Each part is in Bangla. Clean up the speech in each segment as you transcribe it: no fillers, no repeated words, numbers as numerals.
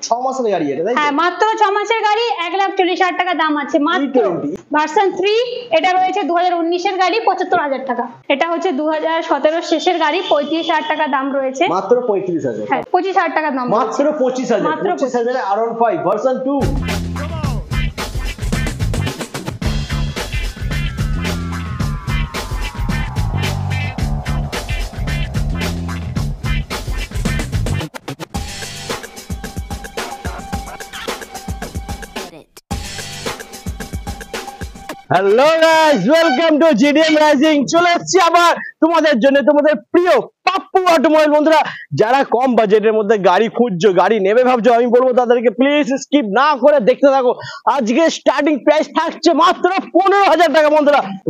6 মাসের গাড়ি এটা, তাই তো? হ্যাঁ, মাত্র 6 মাসের গাড়ি, 1,40,000 টাকা দাম আছে মাত্র। ভার্সন 3, এটা রয়েছে 2019 এর গাড়ি, 75,000 টাকা। এটা হচ্ছে 2017 শেষের গাড়ি, 35,000 টাকা দাম রয়েছে। মাত্র 35,000? হ্যাঁ, 25,000 টাকা দাম। মাত্র 25,000? 25,000 এ R15 version 2। Hello guys, welcome to GDM rising. চলে এসেছি আবার তোমাদের জন্য, তোমাদের প্রিয় পাপ্পু অটোমোবাইল। বন্ধুরা, যারা কম বাজেটের মধ্যে গাড়ি খুঁজছো, গাড়ি নেবে ভাবছো, আমি বলবো তাদেরকে প্লিজ স্কিপ না করে দেখতে থাকো। আজকে স্টার্টিং প্রাইস থাকছে মাত্র 15,000 টাকা।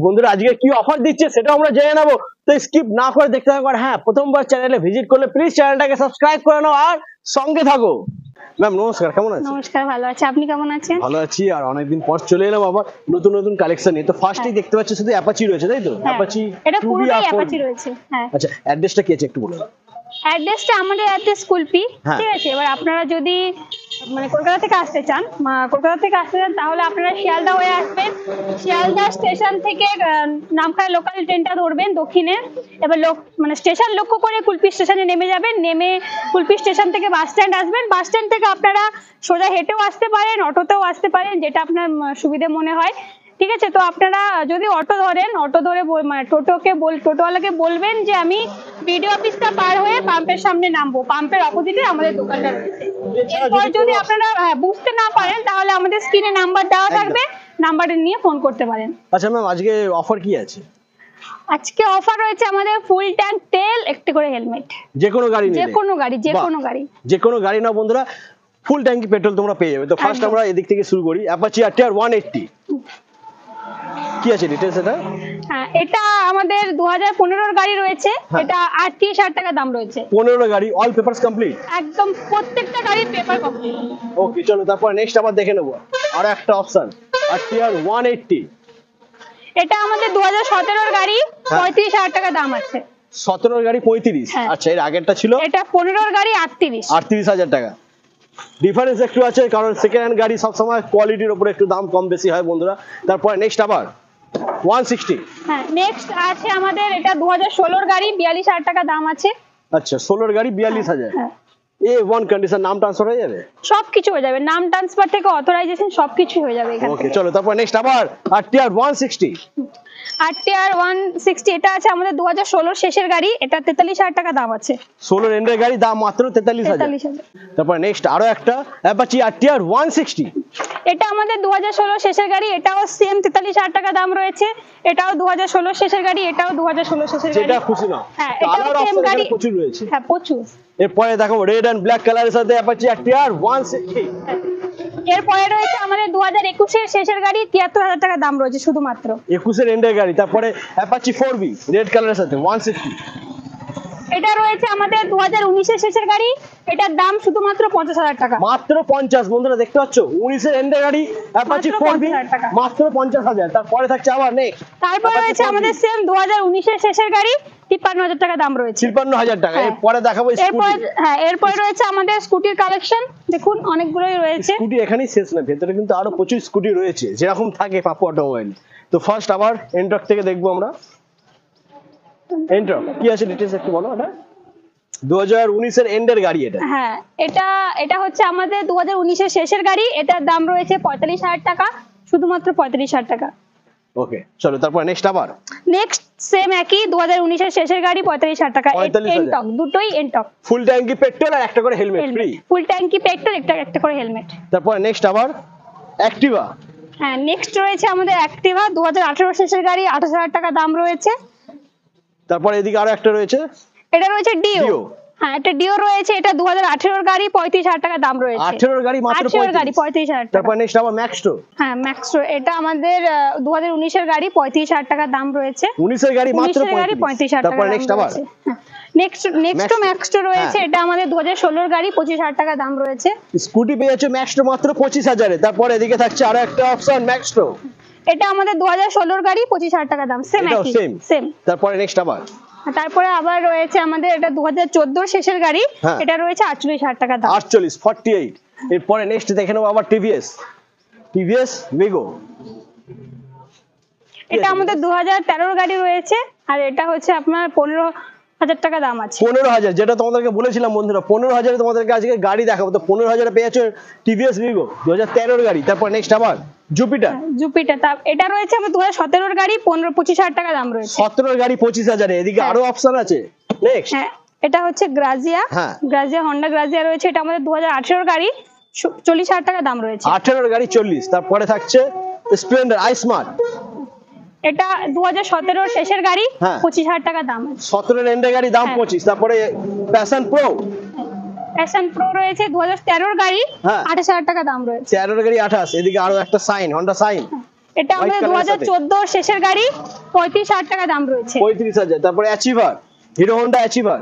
বন্ধুরা আজকে কি অফার দিচ্ছে সেটা আমরা জেনে নেবো, তো স্কিপ না করে দেখতে থাকো। আর হ্যাঁ, প্রথমবার চ্যানেলে ভিজিট করলে প্লিজ চ্যানেলটাকে সাবস্ক্রাইব করে নাও আর সঙ্গে থাকো। ম্যাম নমস্কার, কেমন আছেন? নমস্কার, ভালো আছি, আপনি কেমন আছেন? ভালো আছি। আর অনেকদিন পর চলে এলাম আবার নতুন নতুন কালেকশন নিয়ে। তো ফার্স্টেই দেখতে পাচ্ছি শুধু অ্যাপাচি রয়েছে, তাই তো? অ্যাপাচি, এটা পুরোটাই অ্যাপাচি রয়েছে। হ্যাঁ, আচ্ছা, অ্যাড্রেসটা কি আছে একটু বলুন। অ্যাড্রেসটা আমাদের অ্যাড্রেস কুলপি, ঠিক আছে। এবার আপনারা যদি মানে কলকাতা থেকে আসতে চান, তাহলে আপনারা শিয়ালদা হয়ে আসবেন। শিয়ালদা স্টেশন থেকে নামখানা লোকাল ট্রেনটা ধরবেন দক্ষিণে। এবার মানে স্টেশন লক্ষ্য করে কুলপি স্টেশনে নেমে যাবেন। নেমে কুলপি স্টেশন থেকে বাস স্ট্যান্ড আসবেন। বাস স্ট্যান্ড থেকে আপনারা সোজা হেঁটেও আসতে পারেন, অটোতেও আসতে পারেন, যেটা আপনার সুবিধে মনে হয়, ঠিক আছে। তো আপনারা যদি অটো ধরেন, অটো ধরে মানে টোটোওয়ালাকে বলবেন যে আমি বিডিও অফিসটা পার হয়ে পাম্পের সামনে নামবো। পাম্পের অপোজিটে আমাদের দোকানটা রয়েছে। এরপর যদি আপনারা বুঝতে না পারেন তাহলে আমাদের স্ক্রিনে নাম্বার দেওয়া থাকবে, নাম্বারটা নিয়ে ফোন করতে পারেন। আচ্ছা ম্যাম, আজকে অফার কি আছে? আজকে অফার রয়েছে আমাদের ফুল ট্যাঙ্ক তেল, একটা করে হেলমেট। যে কোনো গাড়ি নিলে? যে কোনো গাড়ি নাও বন্ধুরা, ফুল ট্যাঙ্কি পেট্রোল তোমরা পেয়ে যাবে। তো ফার্স্ট আমরা এদিক থেকে শুরু করি। অ্যাপাচি RTR 180 কি আছে ডিটেইলস এটা? হ্যাঁ, এটা আমাদের 2015 এর গাড়ি রয়েছে। এটা 38,000 টাকা দাম রয়েছে। 15 গাড়ি, অল পেপারস কমপ্লিট? একদম প্রত্যেকটা গাড়ির পেপার কমপ্লিট। ওকে, চলো তারপর নেক্সট আবার দেখে নেব। আর একটা অপশন RTR 180। এটা আমাদের 2017 এর গাড়ি, 35,000 টাকা দাম আছে। 17 গাড়ি 35? আচ্ছা, এর আগেরটা ছিল? এটা 15 এর গাড়ি 38,000 টাকা। ডিফারেন্স একটু আছে, কারণ সেকেন্ড হ্যান্ড গাড়ি সব সময় কোয়ালিটির উপরে একটু দাম কম বেশি হয় বন্ধুরা। তারপর নেক্সট আবার 160। হ্যাঁ, নেক্সট আছে আমাদের এটা 2016 এর গাড়ি, 42,000 টাকা দাম আছে। আচ্ছা, 16 গাড়ি 42,000। A1 কন্ডিশন, নাম ট্রান্সফার হয়ে যাবে? সবকিছু হয়ে যাবে, নাম ট্রান্সফার থেকে অথরাইজেশন সবকিছু হয়ে যাবে এখানে। ওকে, চলো তারপর নেক্সট আবার RTR 160। RTR 160 এটা আছে আমাদের 2016 শেষের গাড়ি, এটা 43,000 টাকা দাম আছে। 16 এন্ডের গাড়ি, দাম মাত্র 43,000। তারপর নেক্সট আরো একটা অ্যাপাচি RTR 160। এটা আমাদের 2016 শেষের গাড়ি, এটাও সেম 43,000 টাকা দাম রয়েছে। এটাও 2016 শেষের গাড়ি, এটাও 2016 শেষের গাড়ি। যেটা খুশি না। হ্যাঁ, এটাও সেম গাড়ি, প্রচুর রয়েছে। হ্যাঁ, প্রচুর। এরপরে দেখো রেড এন্ড ব্ল্যাক কালারের সাথে অ্যাপাচি RTR 160। এরপরে রয়েছে আমাদের 2021 এর শেষের গাড়ি, 73,000 টাকা দাম রয়েছে শুধুমাত্র। 21 এর এন্ডের গাড়ি। তারপরে অ্যাপাচি 4B রেড কালারের সাথে 160। এটা রয়েছে আমাদের 2019 এর শেষের গাড়ি, এটার দাম শুধুমাত্র 50,000 টাকা। মাত্র 50? বন্ধুরা দেখতে পাচ্ছ, 19 এর এন্ডের গাড়ি অ্যাপাচি 4B মাত্র 50,000। তারপরে থাকছে আবার নেক্সট। তারপরে রয়েছে আমাদের সেম 2019 এর শেষের গাড়ি, 53,000 টাকা দাম রয়েছে। 53,000 টাকা। এরপরে দেখাবো স্কুটি। হ্যাঁ, এরপরে রয়েছে আমাদের স্কুটির কালেকশন। দেখুন অনেকগুলোই রয়েছে। স্কুটি এখানেই শেষ না, ভেতরে কিন্তু আরো প্রচুর স্কুটি রয়েছে, যেরকম থাকে পাপ্পু অটোমোবাইল। তো ফার্স্ট আবার এন্ট্রক থেকে দেখবো আমরা। এন্ট্রক কি আছে ডিটেইলস একটু বলো। এটা 2019 এর এন্ডের গাড়ি। এটা হ্যাঁ, এটা হচ্ছে আমাদের 2019 এর শেষের গাড়ি, এটার দাম রয়েছে 45,000 টাকা, শুধুমাত্র 45,000 টাকা। ওকে, চলো তারপর নেক্সট আবার নেক্সট সেম একই 2019 এর শেষের গাড়ি, 45,000 টাকা। এন্টক, দুটোই এন্টক। ফুল ট্যাঙ্কি পেট্রোল আর একটা করে হেলমেট ফ্রি। ফুল ট্যাঙ্কি পেট্রোল, একটা করে হেলমেট। তারপর নেক্সট আবার অ্যাক্টিভা। হ্যাঁ, নেক্সট রয়েছে আমাদের অ্যাক্টিভা 2018 শেষের গাড়ি, 28,000 টাকা দাম রয়েছে। তারপর এদিকে আরো একটা রয়েছে, এটা রয়েছে ডিও। হ্যাঁ, এটা ডিও রয়েছে, এটা 2018 এর গাড়ি, 35,000 টাকা দাম রয়েছে। 18 এর গাড়ি মাত্র 35,000 টাকা। তারপর নেক্সট আবার ম্যাক্সটো। হ্যাঁ, ম্যাক্সটো এটা আমাদের 2019 এর গাড়ি, 35,000 টাকা দাম রয়েছে। 19 এর গাড়ি মাত্র 35,000 টাকা। তারপর নেক্সট আবার নেক্সট ম্যাক্সটো রয়েছে, এটা আমাদের 2016 এর গাড়ি, 25,000 টাকা দাম রয়েছে। স্কুটি পেয়ে যাচ্ছে ম্যাক্সটো মাত্র 25,000 এ। তারপর এদিকে থাকছে আরো একটা অপশন ম্যাক্সটো, এটা আমাদের 2016 এর গাড়ি, 25,000 টাকা দাম। সেম। তারপর নেক্সট আবার তারপরে আবার রয়েছে আমাদের এটা 2014 শেষের গাড়ি, এটা রয়েছে 48,000 টাকা দাম। 48 48 এরপরে নেক্সট দেখে নেবো আবার টিভিএস ভিগো। এটা আমাদের 2013 গাড়ি রয়েছে, আর এটা হচ্ছে আপনার 15,000 টাকা দাম আছে। 15,000, যেটা তোমাদেরকে বলেছিলাম বন্ধুরা 15,000 তোমাদেরকে আজকে গাড়ি দেখাবো। তো 15,000 পেয়ে যাচ্ছ টিভিএস ভিগো 2013 গাড়ি। তারপর নেক্সট আবার জুপিটার। এটা রয়েছে আমার 2017 গাড়ি, 25,000 টাকা দাম রয়েছে। 17 গাড়ি 25,000। এদিকে আরো অপশন আছে। নেক্সট এটা হচ্ছে গ্রাজিয়া, হন্ডা গ্রাজিয়া রয়েছে। এটা আমাদের 2018 গাড়ি, 40,000 টাকা দাম রয়েছে। 18 গাড়ি 40। তারপরে থাকছে স্প্লেন্ডার আই স্মার্ট। এটা 2017 শেষের গাড়ি, 25,000 টাকা দাম। 17 এন্ডের গাড়ি দাম 25। তারপরে প্যাশন প্রো রয়েছে 2013 গাড়ি, 28,000 টাকা দাম রয়েছে। 13 গাড়ি 28। এদিকে আরো একটা সাইন, হন্ডা সাইন। এটা আমাদের 2014 শেষের গাড়ি, 35,000 টাকা দাম রয়েছে। 35,000। তারপরে achiever, hero Honda achiever.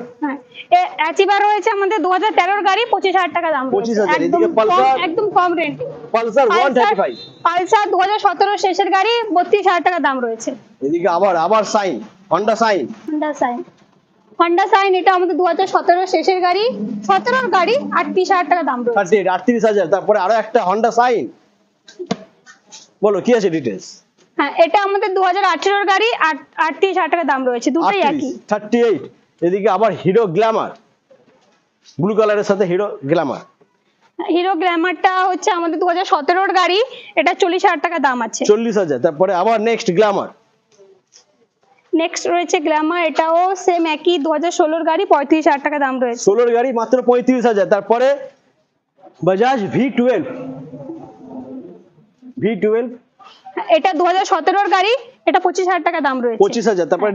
Achiever রয়েছে আমাদের 2013 গাড়ি, 25,000 টাকা দাম। 25,000। এদিকে পালসার, একদম কম রেট। পালসার 135। পালসার 2017 শেষের গাড়ি, 32,000 টাকা দাম রয়েছে। এদিকে আবার সাইন, হন্ডা সাইন। এটা আমাদের 2017 শেষের গাড়ি, 17 গাড়ি, 38,000 টাকা দাম রয়েছে। 38,000। তারপরে আরো একটা হন্ডা সাইন। বলো কি আছে ডিটেইলস? এটা আমাদের 2018 গাড়ি, 38,000 টাকা দাম রয়েছে। দুটোই একই, 38। এদিকে আবার হিরো গ্ল্যামার, ব্লু কালারের সাথে হিরো গ্ল্যামারটা হচ্ছে আমাদের 2017 গাড়ি, এটা 40,000 টাকা দাম আছে। 40,000। তারপরে আবার নেক্সট রয়েছে গ্ল্যামার। এটাও সেম একই 2016 গাড়ি, 35,000 টাকা দাম রয়েছে। 16 গাড়ি মাত্র 35,000। তারপরে বাজাজ V12। এটা 2017 গাড়ি, এটা 25,000 টাকা দাম রয়েছে। 25,000। তারপরে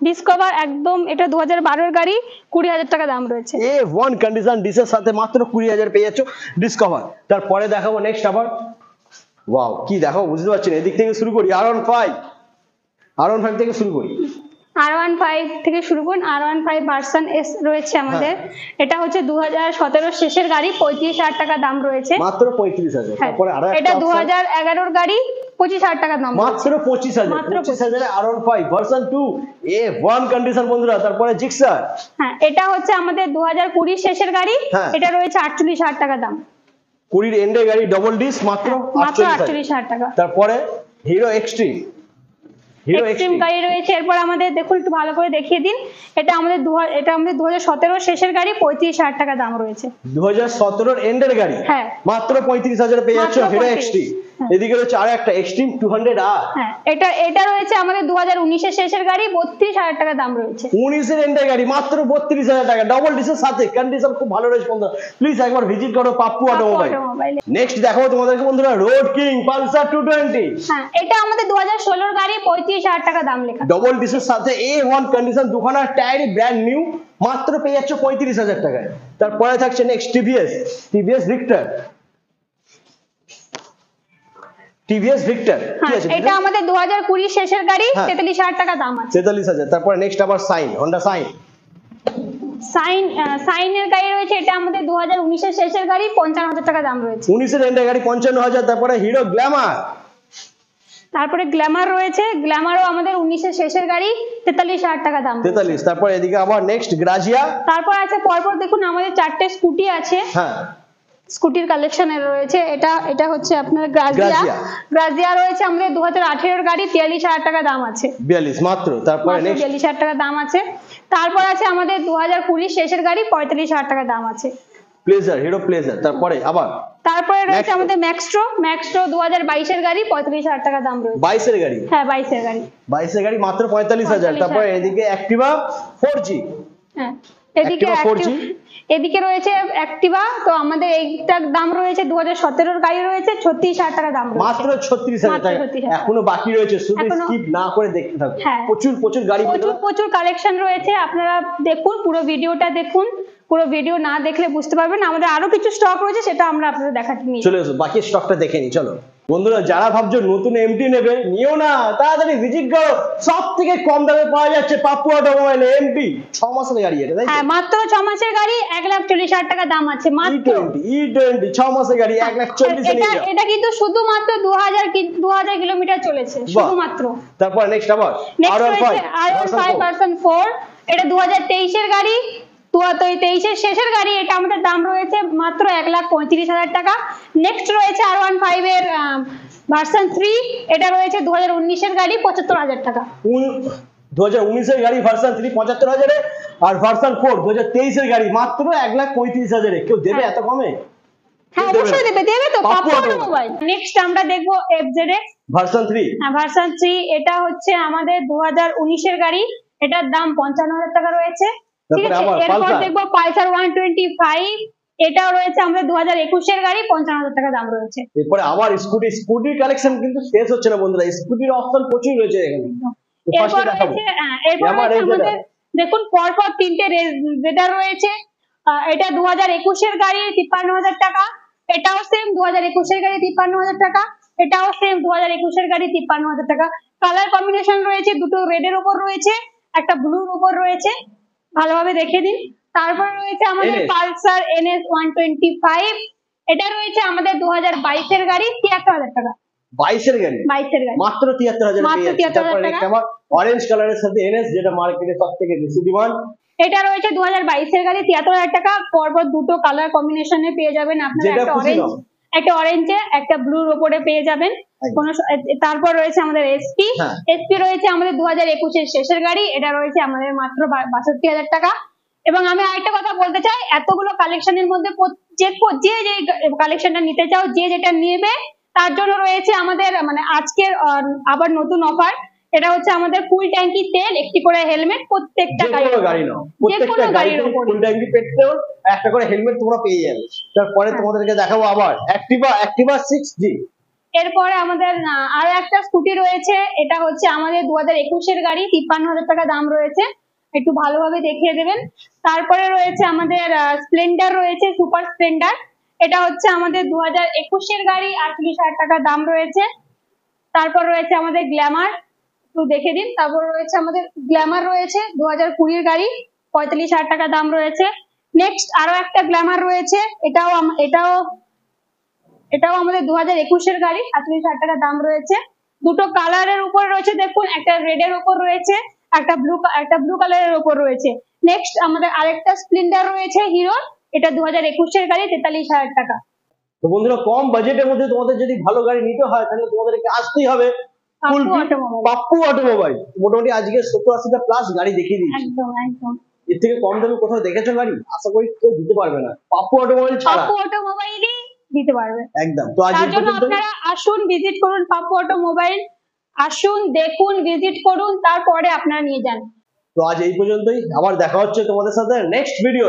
ডিসকভার একদম, এটা 2012 গাড়ি, 20,000 টাকা দাম রয়েছে। A1 কন্ডিশন ডিসের সাথে মাত্র 20,000 পেয়ে যাচ্ছ ডিসকভার। তারপরে দেখাবো নেক্সট আবার, ওয়াও কি দেখাবো বুঝতে পারছি না। এদিক থেকে শুরু করি, R15 থেকে শুরু করি। R15 থেকে শুরু করুন। R15 ভার্সন এস রয়েছে আমাদের। এটা হচ্ছে 2017 শেষের গাড়ি, 35,000 টাকা দাম রয়েছে। মাত্র 35,000। তারপরে আরো একটা এটা 2011 গাড়ি, 25,000 টাকা দাম। মাত্র 25,000। 25,000 R15 ভার্সন 2 A1 কন্ডিশন বন্ধুরা। তারপরে জিক্সার। এটা হচ্ছে আমাদের 2020 শেষের গাড়ি, এটা রয়েছে 48,000 টাকা দাম। 20 এন্ডের গাড়ি ডাবল ডিস্ক, মাত্র 48,000 টাকা। তারপরে হিরো এক্সট্রিম গাড়ি রয়েছে। এরপর আমাদের দেখুন, একটু ভালো করে দেখিয়ে দিন। এটা আমাদের 2017 শেষের গাড়ি, 35,000 টাকা দাম রয়েছে। 2017 এন্ডের গাড়ি, মাত্র 35,000 পেয়ে যাচ্ছ হিরো এক্সট্রিম। এদিকে রয়েছে আর একটা এক্সট্রিম 200R। এটা রয়েছে আমাদের 2019 শেষের গাড়ি, 32,000 টাকা দাম রয়েছে। 19 এর এন্ডের গাড়ি, মাত্র 32,000 টাকা, ডাবল ডিসের সাথে। কন্ডিশন খুব ভালো রয়েছে বন্ধুরা। প্লিজ একবার ভিজিট করো পাপ্পু অটোমোবাইল। নেক্সট দেখাবো তোমাদেরকে বন্ধুরা রোড কিং পালসার 220। এটা আমাদের 2016 গাড়ি, 35,000 টাকা দাম লেখা। ডাবল ডিসের সাথে A1 কন্ডিশন, দুখানা টায়ারই ব্র্যান্ড নিউ, মাত্র পেয়ে যাচ্ছ 35,000 টাকায়। তারপরে থাকছে নেক্সট টিভিএস ভিক্টর। এটা আমাদের 2020 শেষের গাড়ি, 43,000 টাকা দাম আছে। 43,000। তারপরে নেক্সট আবার হন্ডা সাইনের গাড়ি রয়েছে। এটা আমাদের 2019 এর শেষের গাড়ি, 55,000 টাকা দাম রয়েছে। 19 এর এন্ডের গাড়ি 55,000। তারপরে হিরো গ্ল্যামার রয়েছে। গ্ল্যামারও আমাদের 19 এর শেষের গাড়ি, 43,000 টাকা দাম। 43। তারপর এদিকে আবার নেক্সট গ্রাজিয়া। তারপর আছে পরপর দেখুন আমাদের 4টে স্কুটি আছে। স্কুটির কালেকশনের রয়েছে। এটা হচ্ছে আপনার গ্রাজিয়া রয়েছে আমাদের 2018 গাড়ি, 43,000 টাকা দাম আছে। 42 মাত্র। তারপরে নেক্সট 42,000 টাকা দাম আছে। তারপর আছে আমাদের 2020 শেষের গাড়ি, 45,000 টাকা দাম আছে। Hero pleasure. তারপরে রয়েছে আমাদের ম্যাক্সট্রো 2022 এর গাড়ি, 35,000 টাকা দাম রয়েছে। 22 এর গাড়ি, 22 এর গাড়ি মাত্র 45,000। তারপরে এদিকে অ্যাক্টিভা 4G। এদিকে রয়েছে অ্যাক্টিভা। তো আমাদের এইটার দাম রয়েছে 2017 এর গাড়ি রয়েছে, 36,000 টাকা দাম রয়েছে। মাত্র 36,000 টাকা। এখনো বাকি রয়েছে, শুধু স্কিপ না করে দেখতে থাকুন। প্রচুর গাড়ি, প্রচুর কালেকশন রয়েছে। আপনারা দেখুন, পুরো ভিডিওটা দেখুন। পুরো ভিডিও না দেখলে বুঝতে পারবেন আমাদের আরো কিছু স্টক রয়েছে, সেটা আমরা আপনাদের দেখাতে নিয়ে চলে আসবো। বাকি স্টকটা দেখে নি চলো বন্ধুরা। যারা ভাবছো নতুন এমটি নেবে, নিও না, তাড়াতাড়ি ভিজিট করো। সবথেকে কম দামে পাওয়া যাচ্ছে পাপ্পু অটোমোবাইল এমটি। 6 মাসের গাড়ি এটা, তাই তো? মাত্র 6 মাসের গাড়ি, 1,40,000 টাকা দাম আছে। মাত্র E20 6 মাসের গাড়ি 1,40,000। এটা কিন্তু শুধুমাত্র 2000 কিলোমিটার চলেছে শুধুমাত্র। তারপর নেক্সট আবার R15 ভার্সন 4। এটা 2023 এর গাড়ি, 23-এর শেষের গাড়ি, এটা আমাদের দাম রয়েছে মাত্র 1,35,000 টাকা। নেক্সট রয়েছে R15 এর ভার্সন 3, এটা রয়েছে 2019-এর গাড়ি 75,000 টাকা। 2019-এর গাড়ি ভার্সন 3 75,000 এ, আর ভার্সন 4 2023-এর গাড়ি মাত্র 1,35,000 এ। কেউ দেবে এত কমে? হ্যাঁ অবশ্যই দেবে তো, পাপ্পু অটোমোবাইল। নেক্সট আমরা দেখবো FZX ভার্সন 3। হ্যাঁ ভার্সন 3, এটা হচ্ছে আমাদের 2019-এর গাড়ি, এটার দাম 55,000 টাকা রয়েছে। ঠিক আছে, এরপর দেখবো পালসার 125, এটাও রয়েছে আমাদের 2021-এর গাড়ি, 55,000 টাকা দাম রয়েছে। এরপরে আবার স্কুটির কালেকশন কিন্তু শেষ হচ্ছে না বন্ধুরা, স্কুটির অপশন প্রচুর রয়েছে এখানে। এরপর আমাদের দেখুন পরপর তিনটে রেডার রয়েছে। এটা 2021-এর গাড়ি 53,000 টাকা, এটাও সেম 2021-এর গাড়ি 53,000 টাকা, এটাও সেম 2021-এর গাড়ি 53,000 টাকা। কালার কম্বিনেশন রয়েছে, দুটো রেডের উপর রয়েছে, একটা ব্লুর উপর রয়েছে, ভালোভাবে দেখে দিন। তারপর রয়েছে আমাদের পালসার NS 125, এটা রয়েছে আমাদের 2022-এর গাড়ি 73,000 টাকা। 22-এর গাড়ি মাত্র 73,000 টাকা। অরেঞ্জ কালারের সাথে NS, যেটা মার্কেটে সবথেকে বেশি ডিমান্ড। এটা রয়েছে 2022-এর গাড়ি 73,000 টাকা। পরপর দুটো কালার কম্বিনেশনে পেয়ে যাবেন আপনারা, একটা অরেঞ্জে একটা ব্লুর উপরে পেয়ে যাবেন। তারপর রয়েছে আমাদের SP রয়েছে আমাদের 2021-এর শেষের গাড়ি, এটা রয়েছে আমাদের মাত্র 62,000 টাকা। এবং আমি আরেকটা কথা বলতে চাই, এতগুলো কালেকশনের মধ্যে যে কালেকশনটা নিতে চাও, যে যেটা নেবে তার জন্য রয়েছে আমাদের মানে আজকের আবার নতুন অফার। এটা হচ্ছে আমাদের ফুল ট্যাঙ্কি তেল, একটি করে হেলমেট প্রত্যেকটা গাড়ি নাও, প্রত্যেকটা গাড়িতে ফুল ট্যাঙ্কি পেট্রোল, একটা করে হেলমেট তোমরা পেয়ে যাবে। তারপরে তোমাদেরকে দেখাবো আবার অ্যাক্টিভা 6G। এরপরে আমাদের আরো একটা স্কুটি রয়েছে, এটা হচ্ছে আমাদের 2021-এর গাড়ি, 53,000 টাকা দাম রয়েছে, একটু ভালোভাবে দেখিয়ে দেবেন। তারপরে রয়েছে আমাদের স্প্লেন্ডার রয়েছে, সুপার স্প্লেন্ডার, এটা হচ্ছে আমাদের 2021-এর গাড়ি, 38,000 টাকা দাম রয়েছে। তারপর রয়েছে আমাদের গ্ল্যামার, একটু দেখে দিন। তারপর রয়েছে আমাদের গ্ল্যামার রয়েছে 2020-এর গাড়ি, 45,000 টাকা দাম রয়েছে। নেক্সট আরো একটা গ্ল্যামার রয়েছে, এটাও আমাদের 2021-এর গাড়ি, 38,000 টাকা দাম রয়েছে। দুটো কালারের উপর রয়েছে, দেখুন একটা রেডের উপর রয়েছে, একটা ব্লু কালারের উপর রয়েছে। নেক্সট আমাদের আরেকটা স্প্লেন্ডার রয়েছে হিরোর, এটা 2021-এর গাড়ি, 43,000 টাকা। তো বন্ধুরা, কম বাজেটের মধ্যে তোমাদের যদি ভালো গাড়ি নিতে হয় তাহলে তোমাদেরকে আসতেই হবে পাপ্পু অটোমোবাইল। মোটামুটি আজকে 70-80টা প্লাস গাড়ি দেখিয়ে দিচ্ছি। একদম একদম, এর থেকে কম দামে কোথাও দেখেছো গাড়ি? আশা করি কেউ দিতে পারবে না, পাপ্পু অটোমোবাইল ছাড়া। পাপ্পু অটোমোবাইলই দিতে পারবে একদম। তো আজ তার জন্য আপনারা আসুন, ভিজিট করুন পাপ্পু অটোমোবাইল, আসুন দেখুন, ভিজিট করুন, তারপরে আপনারা নিয়ে যান। তো আজ এই পর্যন্তই, আবার দেখা হচ্ছে তোমাদের সাথে নেক্সট ভিডিও।